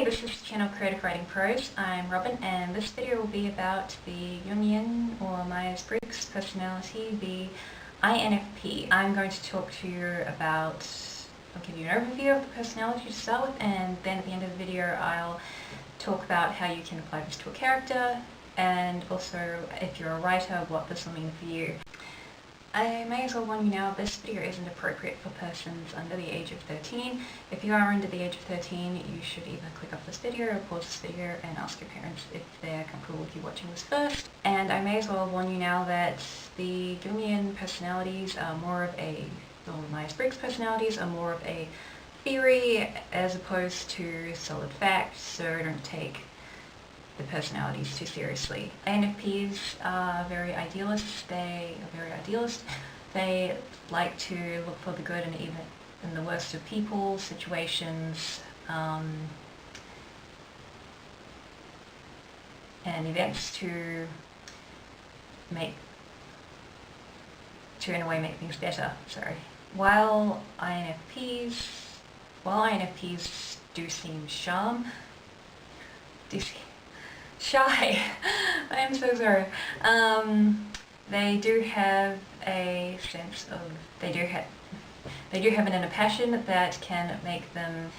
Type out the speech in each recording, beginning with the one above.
Hey, this is the channel Creative Writing Prose. I'm Robin, and this video will be about the Jungian or Myers Briggs Personality, the INFP. I'm going to talk to you about, I'll give you an overview of the personality to start with, and then at the end of the video I'll talk about how you can apply this to a character, and also, if you're a writer, what this will mean for you. I may as well warn you now, this video isn't appropriate for persons under the age of 13. If you are under the age of 13, you should either click off this video or pause this video and ask your parents if they're comfortable with you watching this first. And I may as well warn you now that the Jungian personalities are more of a, or Myers-Briggs personalities are more of a theory as opposed to solid facts, so don't take the personalities too seriously. INFPs are very idealist. They like to look for the good and even in the worst of people, situations, and events to in a way make things better. While INFPs do seem shy. I am so sorry. They do have a sense of, they do have an inner passion that can make them,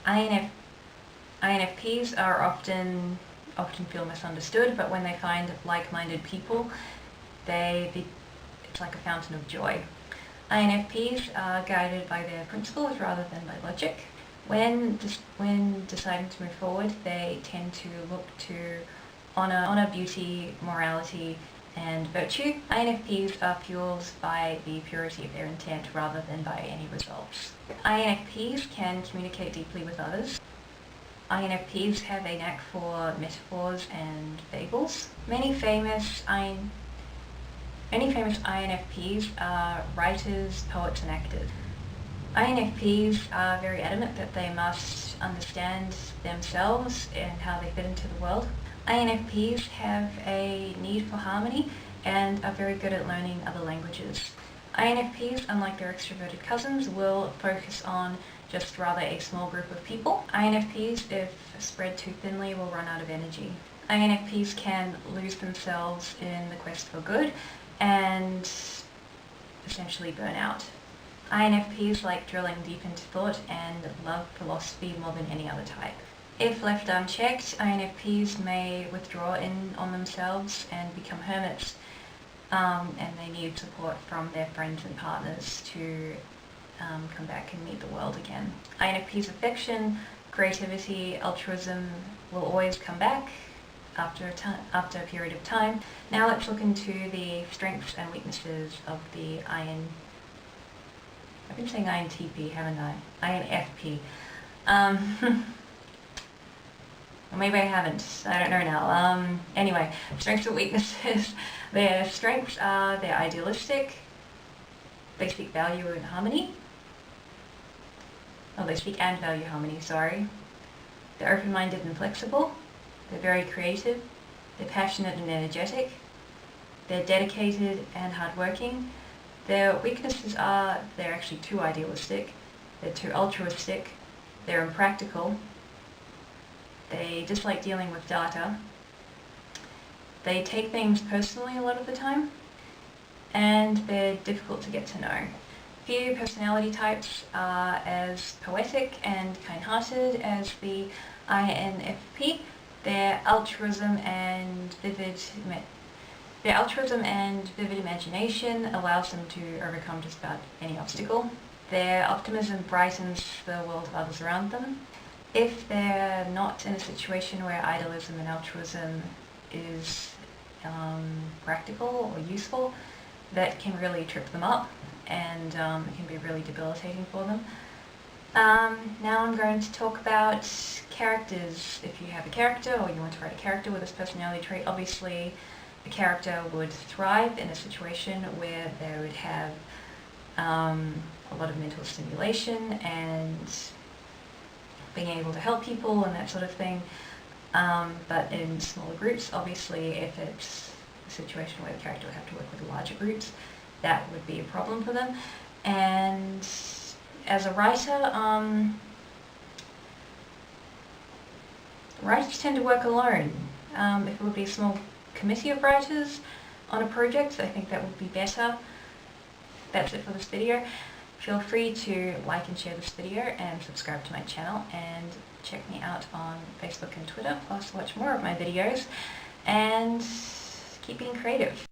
INFPs are often feel misunderstood, but when they find like-minded people, it's like a fountain of joy. INFPs are guided by their principles rather than by logic. When deciding to move forward, they tend to look to honor, beauty, morality, and virtue. INFPs are fueled by the purity of their intent rather than by any results. INFPs can communicate deeply with others. INFPs have a knack for metaphors and fables. Many famous INFPs are writers, poets, and actors. INFPs are very adamant that they must understand themselves and how they fit into the world. INFPs have a need for harmony and are very good at learning other languages. INFPs, unlike their extroverted cousins, will focus on just rather a small group of people. INFPs, if spread too thinly, will run out of energy. INFPs can lose themselves in the quest for good and essentially burn out. INFPs like drilling deep into thought and love philosophy more than any other type. If left unchecked, INFPs may withdraw in on themselves and become hermits, and they need support from their friends and partners to come back and meet the world again. INFPs' affection, creativity, altruism will always come back after a period of time. Now let's look into the strengths and weaknesses of the I've been saying INTP, haven't I? INFP. Or maybe I haven't. I don't know now. Anyway, strengths and weaknesses. Their strengths are they're idealistic. They seek value and harmony. Oh, they seek and value harmony, sorry. They're open-minded and flexible. They're very creative. They're passionate and energetic. They're dedicated and hardworking. Their weaknesses are they're actually too idealistic, they're too altruistic, they're impractical, they dislike dealing with data, they take things personally a lot of the time, and they're difficult to get to know. Few personality types are as poetic and kind-hearted as the INFP. Their altruism and vivid imagination allows them to overcome just about any obstacle. Their optimism brightens the world of others around them. If they're not in a situation where idealism and altruism is practical or useful, that can really trip them up and it can be really debilitating for them. Now I'm going to talk about characters. If you have a character or you want to write a character with this personality trait, obviously the character would thrive in a situation where they would have a lot of mental stimulation and being able to help people and that sort of thing. But in smaller groups, obviously, if it's a situation where the character would have to work with larger groups, that would be a problem for them. And as a writer, Writers tend to work alone. If it would be a small committee of writers on a project, I think that would be better. That's it for this video. Feel free to like and share this video and subscribe to my channel, and check me out on Facebook and Twitter, plus watch more of my videos, and keep being creative.